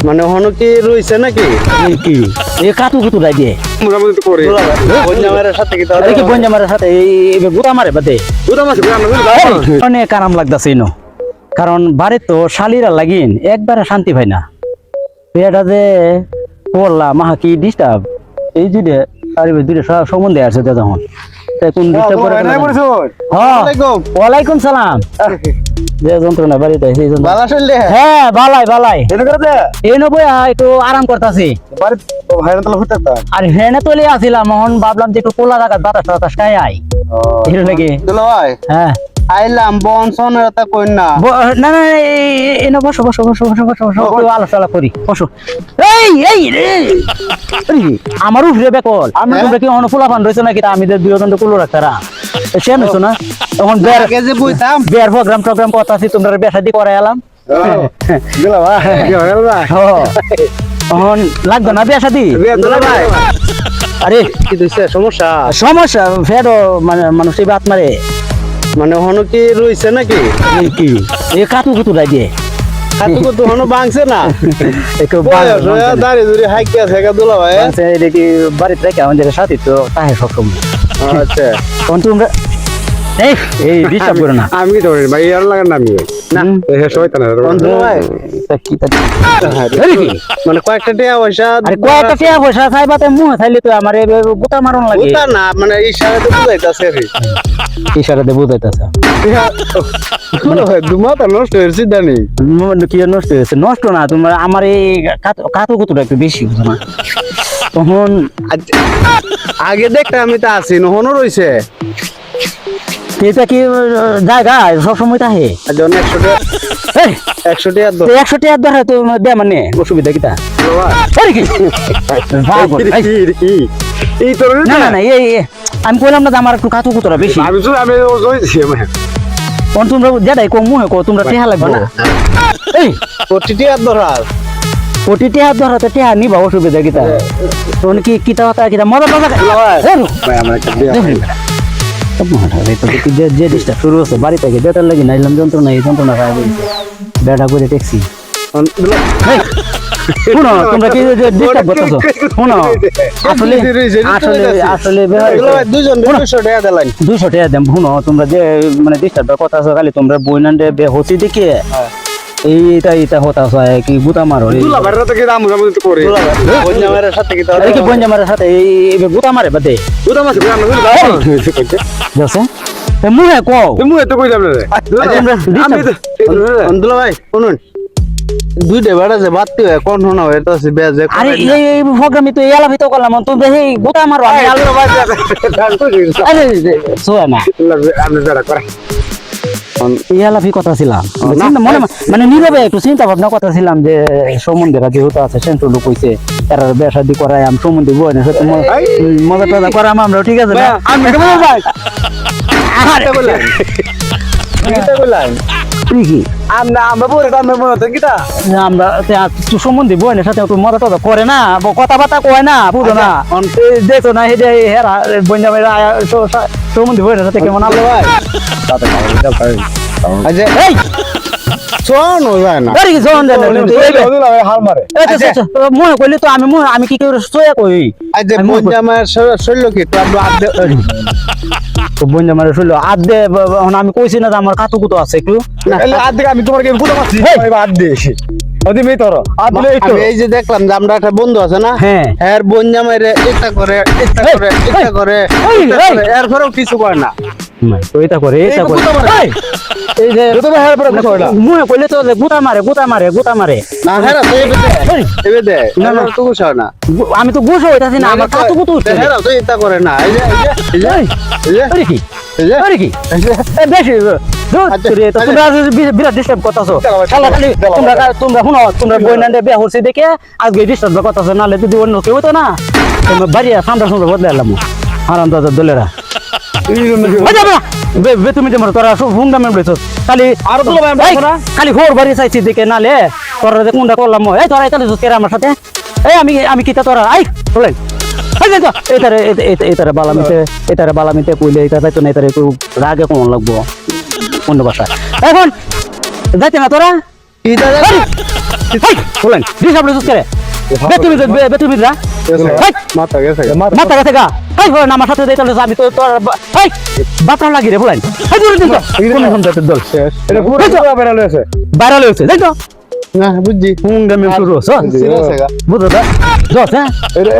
মানে হনো কি রইছে নাকি কি এ কাতু কুতু রাই দিয়ে মোটামুটি তো করে বঞ্জামারের সাথে কি আরে কি বঞ্জামারের সাথে এই গুতা মারে বাদে দুটো মাছ অনেক আরাম লাগতাছে ইনো কারণ বাড়ি তো শালিরা লাগিন একবারে শান্তি পাই না এটা যে পড়লা মাহা কি ডিস্টার্ব এই দুইটা আরে দুইটা সম্বন্ধে আছে তখন কোন ডিস্টার্ব করে হ্যাঁ ওয়ালাইকুম সালাম যে যন্ত্রণা বাড়িতে সেই জন্য বালা চললে হ্যাঁ বালাই বালাই এটা করে দে এই নবই একটু আরাম করতাছি বাড়ি ভাইরা তো হতে তা আর হেনে তলে আসিলাম এখন ভাবলাম যে একটু কোলা জায়গা বাতাস টাতাস খাই আই এর লাগে দুলা ভাই হ্যাঁ আইলাম বনসন এটা কই না না না এই না বসো বসো বসো বসো বসো বসো আলোচনা করি বসো এই এই আমারও ফিরে বেকল আমি তোমরা কি অন ফুলা ফান রইছো নাকি আমি যে দুইজন তো কুলো রাখতারা সেম হইছো না তখন বের কেজি বুইতাম বের প্রোগ্রাম কথা আছে তোমরা বেশাদি করে এলাম দুলা ভাই কি হল ভাই তখন লাগবে না বেশাদি দুলা ভাই আরে কি দিছে সমস্যা সমস্যা ফেরো মানে মানুষের বাত মারে মানে হনো কি রইছে নাকি কি এ কাতু কুতু রাই দিয়ে খাতু তো হনো বাংছে না একটু দাঁড়িয়ে ধরে হাইকে আছে দুলা ভাই এটা কি বাড়িতে রেখে আমাদের সাথে তো তাহে সবসময় আচ্ছা তখন তোমরা এই ডিস্টার্ব করো না আমি তো ভাই আর লাগার না আমি না হে শয়তান দুলা ভাই মানে কয়েকটা টাকা পয়সা আরে কয়টা টাকা পয়সা চাইবাতে মুহে চাইলে তো আমার গোটা মারণ লাগে ওটা না মানে ইশারাতে বুঝাইতাছে রে ইশারাতে বুঝাইতাছে মানে দুমাতা নষ্ট হয়েছে জানি কি নষ্ট হয়েছে নষ্ট না তোমার আমার এই কাতু কুতুটা একটু বেশি বুঝো না তখন আগে দেখতে আমি তো আছি নহনো রইছে এটা কি জায়গা সবসময় তাহে জন 100 টাকা 100 টাকা দাও 100 টাকা ধরে তো দে মানে অসুবিধা কিটা এই তো না না না এই আমি কইলাম না আমার একটু কাতু কুতুরা বেশি আমি তো আমি জইছি কোন তোমরা যেটাই কম মুহে কো তোমরা টেহা লাগবে না এই কোটি টাকা ধরার কোটি টাকা ধরাতে টেহা নিবা অসুবিধা কিটা তখন কি কিটা হতা কিটা মজা মজা ভাই আমার একটা বিয়া যে ডিস্টার্ব শুরু হচ্ছে বাড়ি থেকে বেটার লাগি না এলাম যন্ত্রণা এই যন্ত্রণা খাই বলছে বেটা করে ট্যাক্সি শুনো তোমরা কি ডিস্টার্ব করতেছো শুনো আসলে আসলে আসলে 200 টাকা দিলেন 200 টাকা দেন শুনো তোমরা যে মানে ডিস্টার্বের কথা আছে খালি তোমরা বইনান্ডে বেহসি দেখে এইটা হতা হয় কি গুতা মারো দুলা ভাইরা তো কি দাম তো করে বঞ্জামারের সাথে কি আরে কি বঞ্জামারের সাথে এই গুতা মারে বাদে দুটা মাছ আমি জসে মুহে কো তুমি এত কইলাম রে দুলা ভাই শুনুন দুইটা বেড়া যে বাড়তে হয় কোন শোনা হয় তো বেজে আরে এই প্রোগ্রামে তো এলা ভিতর করলাম তো দেখি গুতা মারো আমি আলো আরে সোয়া না আমি বেড়া করে ইয়ালাফি কথা ছিলাম মনে মানে নীরবে একটু চিন্তা ভাবনা কথা ছিলাম যে সম্বন্ধেরা যেহেতু আছে সেন্ট্রাল লোক হইছে তারা বেশাদি করাই আমি সম্বন্ধে বই না সত্যি মজা টজা করাম আমরা ঠিক আছে না আমি কেমন ভাই আরে বললাম কিটা বললাম কি আমরা বলে আমরা মনে হতো কিটা আমরা তুই সম্বন্ধে বই না সাথে একটু মজা টজা করে না কথাবার্তা কয় না বুঝো না দেখো না এই যে হেরা বঞ্জামের সম্বন্ধে বই না সাথে কেমন আলো ভাই আচ্ছা এই শোন যায় না আরে কি শোন যায় না হাল মারে মনে কইলি তো আমি কি করে সোয়া কই আজ যে বঞ্জামার শৈল কি তো আদে তো বঞ্জামার শৈল আদে আমি কইছি না আমার কাতু কুতু আছে একটু না আদে আমি তোমার কি বুঝতে পারছি আদে এসে ওদি মেয়ে তোর আদলে এই যে দেখলাম যে আমরা একটা বন্ধু আছে না হ্যাঁ এর বঞ্জামারে এটা করে এরপরেও কিছু করে না তো এটা করে এই যে তুমি হের পরে কিছু না মুহে কইলে তো গুতা মারে না হেরা তো এবে দে না না তো কিছু না আমি তো গুছ হইতাছি না আমার কাতু কুতু হেরা তো এটা করে না এই যে আরে কি আরে কি বেশি তোমরা বিরাট ডিস্টার্ব করতেছো তোমরা শুনো তোমরা বইনান্ডে বিয়া হচ্ছে দেখে আজকে ডিস্টার্ব করতেছো নাহলে যদি অন্য কেউ হতো না তোমরা বাড়ি সামটা সুন্দর বদলে এলাম আরাম দাদা দলেরা তুমি যে তোরা ফোন দামে বলেছো খালি খালি ঘর বাড়ি চাইছি দেখে নালে তোরা যে কোনটা করলাম এই তোরা এটা আমার সাথে এই আমি কিতা তোরা আই বলেন এটারে বালামিতে কইলে এটা যাইতো না এটারে একটু রাগে কমন লাগবো অন্য বাসায় এখন যাইতে না তোরা হাই বলেন ডিস্টার্ব লইছস করে বেতুমিদরা হাই মাথা গেছে মাথা গেছে গা হাই বলেন আমার সাথে দেইতে হলে আমি তো তোর হাই বাপরা লাগি রে বলেন হাই দূরে দিন তো কোন কোন জাতের দল শেষ এটা পুরো বেড়া লয়েছে বাইরে হয়েছে তাই তো না বুঝছি কোন গেমে শুরু হচ্ছে বুঝছে বুঝছো দশ হ্যাঁ এটা